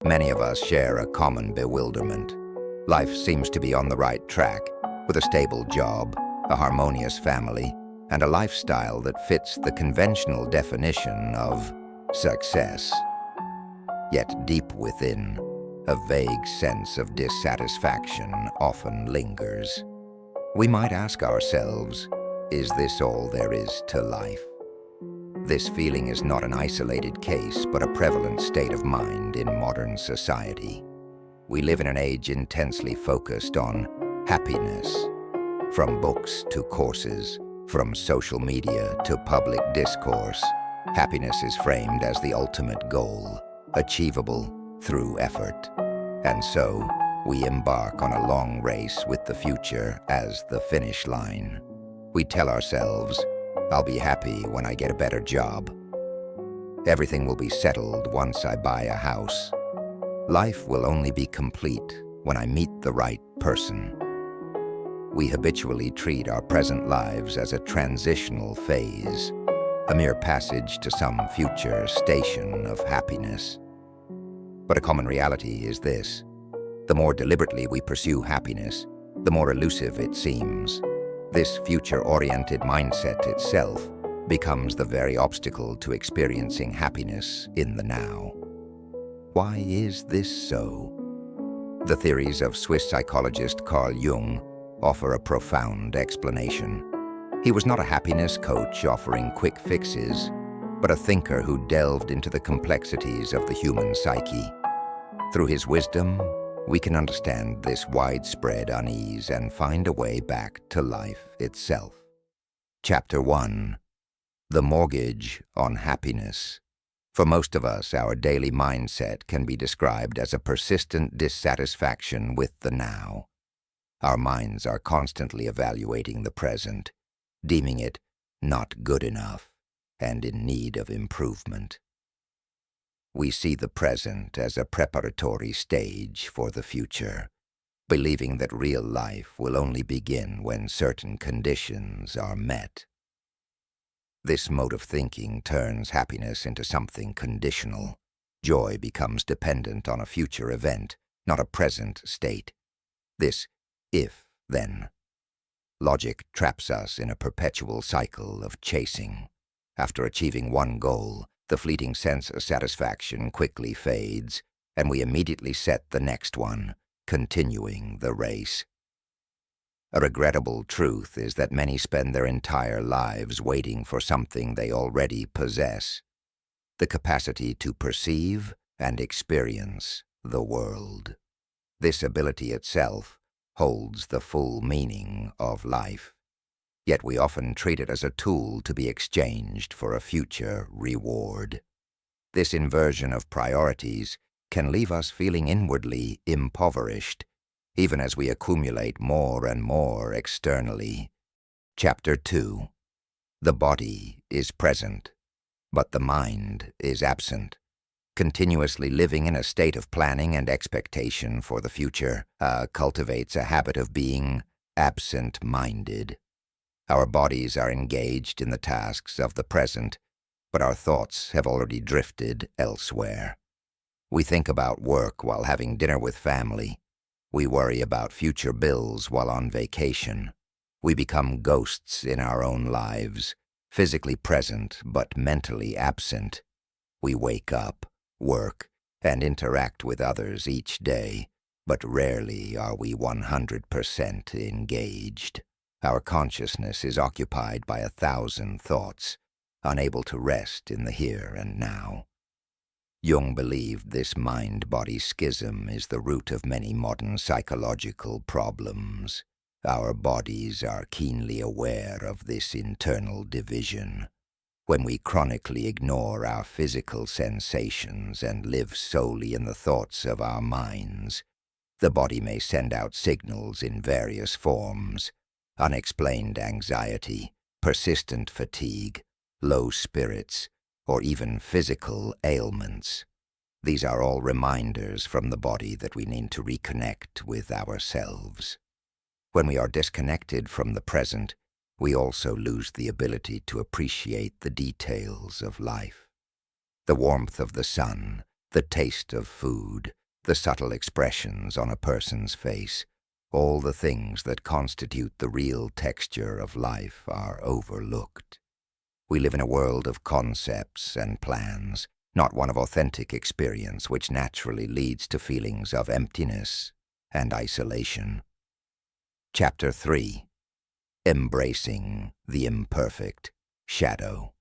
Many of us share a common bewilderment. Life seems to be on the right track, with a stable job, a harmonious family, and a lifestyle that fits the conventional definition of success. Yet deep within, a vague sense of dissatisfaction often lingers. We might ask ourselves, is this all there is to life? This feeling is not an isolated case, but a prevalent state of mind in modern society. We live in an age intensely focused on happiness. From books to courses, from social media to public discourse, happiness is framed as the ultimate goal, achievable through effort. And so, we embark on a long race with the future as the finish line. We tell ourselves, I'll be happy when I get a better job. Everything will be settled once I buy a house. Life will only be complete when I meet the right person. We habitually treat our present lives as a transitional phase, a mere passage to some future station of happiness. But a common reality is this: the more deliberately we pursue happiness, the more elusive it seems. This future-oriented mindset itself becomes the very obstacle to experiencing happiness in the now. Why is this so? The theories of Swiss psychologist Carl Jung offer a profound explanation. He was not a happiness coach offering quick fixes, but a thinker who delved into the complexities of the human psyche. Through his wisdom, we can understand this widespread unease and find a way back to life itself. Chapter 1. The Mortgage on Happiness. For most of us, our daily mindset can be described as a persistent dissatisfaction with the now. Our minds are constantly evaluating the present, deeming it not good enough and in need of improvement. We see the present as a preparatory stage for the future, believing that real life will only begin when certain conditions are met. This mode of thinking turns happiness into something conditional. Joy becomes dependent on a future event, not a present state. This if-then logic traps us in a perpetual cycle of chasing. After achieving one goal, the fleeting sense of satisfaction quickly fades, and we immediately set the next one, continuing the race. A regrettable truth is that many spend their entire lives waiting for something they already possess: the capacity to perceive and experience the world. This ability itself holds the full meaning of life. Yet we often treat it as a tool to be exchanged for a future reward. This inversion of priorities can leave us feeling inwardly impoverished, even as we accumulate more and more externally. Chapter 2. The body is present, but the mind is absent. Continuously living in a state of planning and expectation for the future cultivates a habit of being absent-minded. Our bodies are engaged in the tasks of the present, but our thoughts have already drifted elsewhere. We think about work while having dinner with family. We worry about future bills while on vacation. We become ghosts in our own lives, physically present but mentally absent. We wake up, work, and interact with others each day, but rarely are we 100% engaged. Our consciousness is occupied by 1,000 thoughts, unable to rest in the here and now. Jung believed this mind-body schism is the root of many modern psychological problems. Our bodies are keenly aware of this internal division. When we chronically ignore our physical sensations and live solely in the thoughts of our minds, the body may send out signals in various forms: unexplained anxiety, persistent fatigue, low spirits, or even physical ailments. These are all reminders from the body that we need to reconnect with ourselves. When we are disconnected from the present, we also lose the ability to appreciate the details of life. The warmth of the sun, The taste of food, the subtle expressions on a person's face, all the things that constitute the real texture of life are overlooked. We live in a world of concepts and plans, not one of authentic experience, which naturally leads to feelings of emptiness and isolation. Chapter 3. Embracing the imperfect shadow.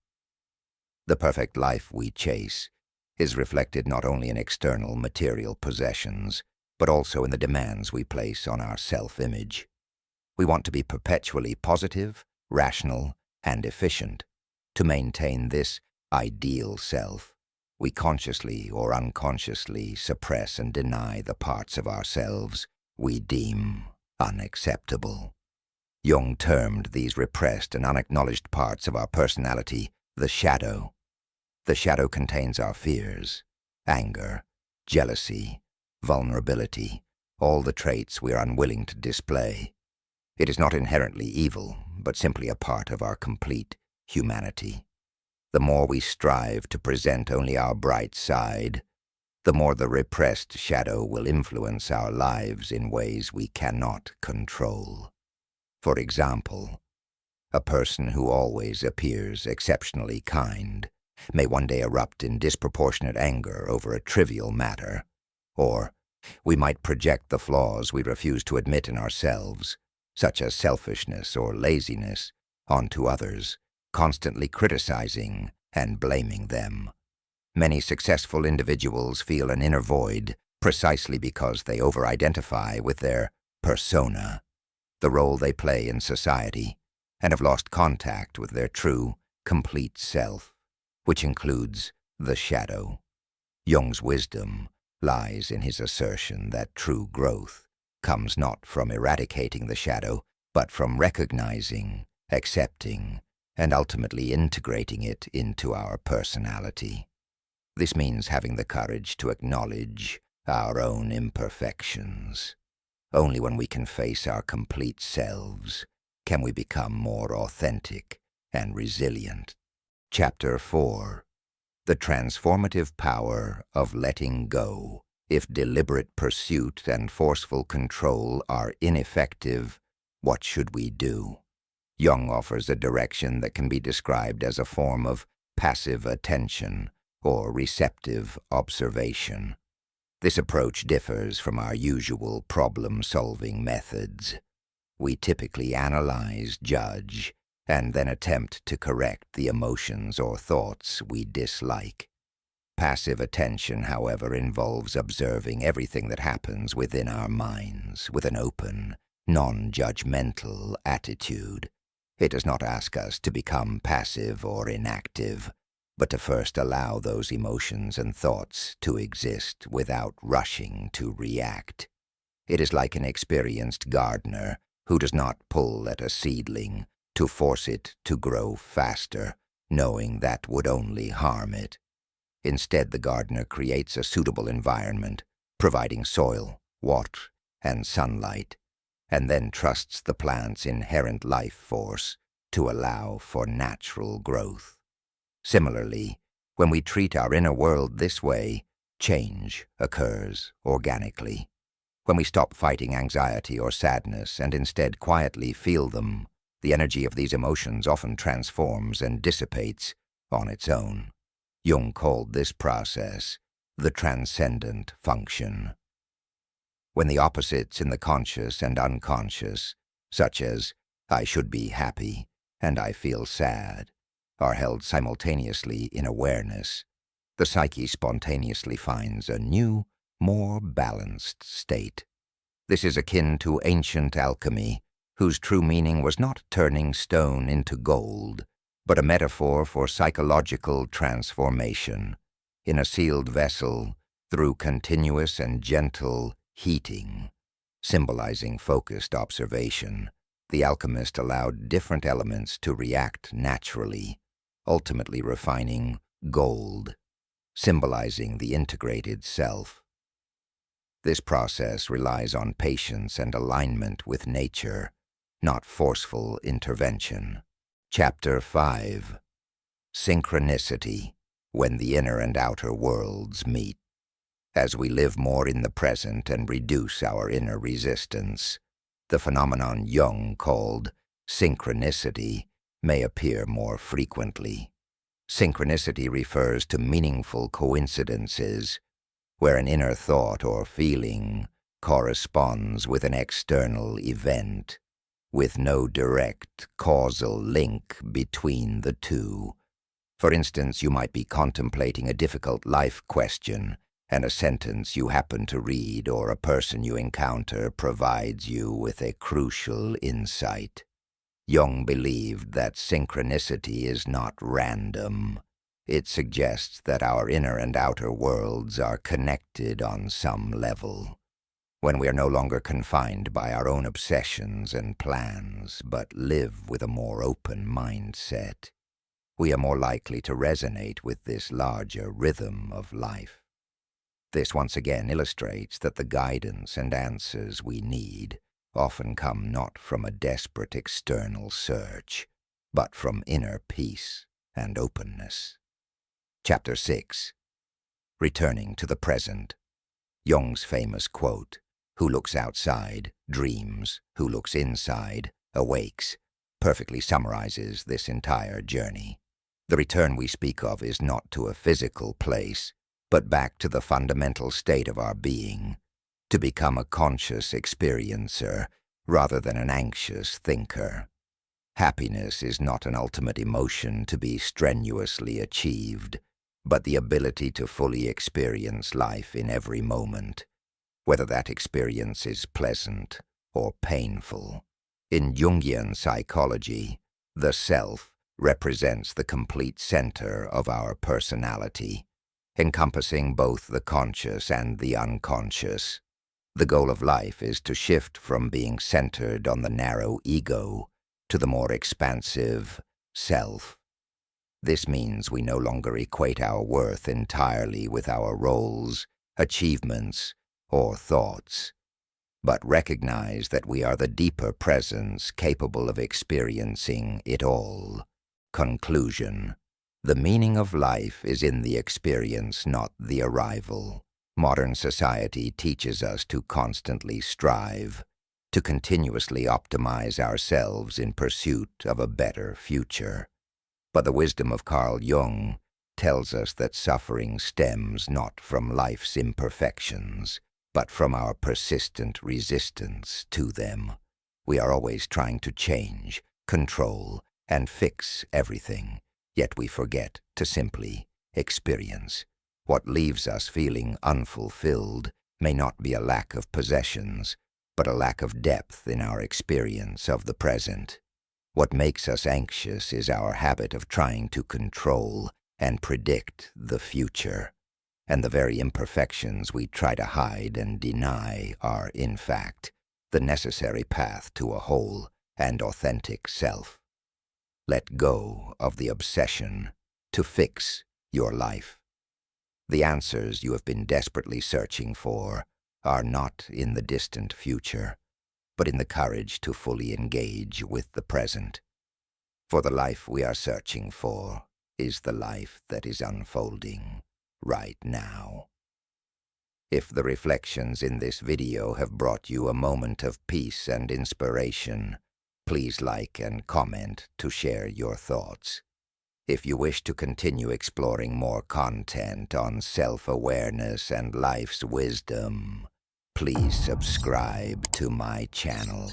The perfect life we chase is reflected not only in external material possessions, but also in the demands we place on our self-image. We want to be perpetually positive, rational, and efficient. To maintain this ideal self, we consciously or unconsciously suppress and deny the parts of ourselves we deem unacceptable. Jung termed these repressed and unacknowledged parts of our personality the shadow. The shadow contains our fears, anger, jealousy, vulnerability, all the traits we are unwilling to display. It is not inherently evil, but simply a part of our complete humanity. The more we strive to present only our bright side, the more the repressed shadow will influence our lives in ways we cannot control. For example, a person who always appears exceptionally kind may one day erupt in disproportionate anger over a trivial matter, or we might project the flaws we refuse to admit in ourselves, such as selfishness or laziness, onto others, constantly criticizing and blaming them. Many successful individuals feel an inner void precisely because they over-identify with their persona, the role they play in society, and have lost contact with their true, complete self, which includes the shadow. Jung's wisdom lies in his assertion that true growth comes not from eradicating the shadow, but from recognizing, accepting, and ultimately integrating it into our personality. This means having the courage to acknowledge our own imperfections. Only when we can face our complete selves can we become more authentic and resilient. Chapter 4. The transformative power of letting go. If deliberate pursuit and forceful control are ineffective, what should we do? Jung offers a direction that can be described as a form of passive attention or receptive observation. This approach differs from our usual problem-solving methods. We typically analyze, judge, and then attempt to correct the emotions or thoughts we dislike. Passive attention, however, involves observing everything that happens within our minds with an open, non-judgmental attitude. It does not ask us to become passive or inactive, but to first allow those emotions and thoughts to exist without rushing to react. It is like an experienced gardener who does not pull at a seedling to force it to grow faster, knowing that would only harm it. Instead, the gardener creates a suitable environment, providing soil, water, and sunlight, and then trusts the plant's inherent life force to allow for natural growth. Similarly, when we treat our inner world this way, change occurs organically. When we stop fighting anxiety or sadness and instead quietly feel them, the energy of these emotions often transforms and dissipates on its own. Jung called this process the transcendent function. When the opposites in the conscious and unconscious, such as I should be happy and I feel sad, are held simultaneously in awareness, the psyche spontaneously finds a new, more balanced state. This is akin to ancient alchemy, whose true meaning was not turning stone into gold, but a metaphor for psychological transformation. In a sealed vessel, through continuous and gentle heating, symbolizing focused observation, the alchemist allowed different elements to react naturally, ultimately refining gold, symbolizing the integrated self. This process relies on patience and alignment with nature, not forceful intervention. Chapter 5. Synchronicity, when the inner and outer worlds meet. As we live more in the present and reduce our inner resistance, the phenomenon Jung called synchronicity may appear more frequently. Synchronicity refers to meaningful coincidences where an inner thought or feeling corresponds with an external event, with no direct causal link between the two. For instance, you might be contemplating a difficult life question, and a sentence you happen to read or a person you encounter provides you with a crucial insight. Jung believed that synchronicity is not random. It suggests that our inner and outer worlds are connected on some level. When we are no longer confined by our own obsessions and plans, but live with a more open mindset, we are more likely to resonate with this larger rhythm of life. This once again illustrates that the guidance and answers we need often come not from a desperate external search, but from inner peace and openness. Chapter 6. Returning to the present. Jung's famous quote, "Who looks outside, dreams. Who looks inside, awakes," perfectly summarizes this entire journey. The return we speak of is not to a physical place, but back to the fundamental state of our being, to become a conscious experiencer rather than an anxious thinker. Happiness is not an ultimate emotion to be strenuously achieved, but the ability to fully experience life in every moment, whether that experience is pleasant or painful. In Jungian psychology, the self represents the complete center of our personality, encompassing both the conscious and the unconscious. The goal of life is to shift from being centered on the narrow ego to the more expansive self. This means we no longer equate our worth entirely with our roles, achievements, or thoughts, but recognize that we are the deeper presence capable of experiencing it all. Conclusion. The meaning of life is in the experience, not the arrival. Modern society teaches us to constantly strive, to continuously optimize ourselves in pursuit of a better future. But the wisdom of Carl Jung tells us that suffering stems not from life's imperfections, but from our persistent resistance to them. We are always trying to change, control, and fix everything, yet we forget to simply experience. What leaves us feeling unfulfilled may not be a lack of possessions, but a lack of depth in our experience of the present. What makes us anxious is our habit of trying to control and predict the future, and the very imperfections we try to hide and deny are, in fact, the necessary path to a whole and authentic self. Let go of the obsession to fix your life. The answers you have been desperately searching for are not in the distant future, but in the courage to fully engage with the present. For the life we are searching for is the life that is unfolding right now. If the reflections in this video have brought you a moment of peace and inspiration, please like and comment to share your thoughts. If you wish to continue exploring more content on self-awareness and life's wisdom, please subscribe to my channel.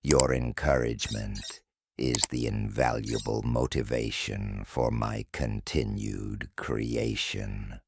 Your encouragement is the invaluable motivation for my continued creation.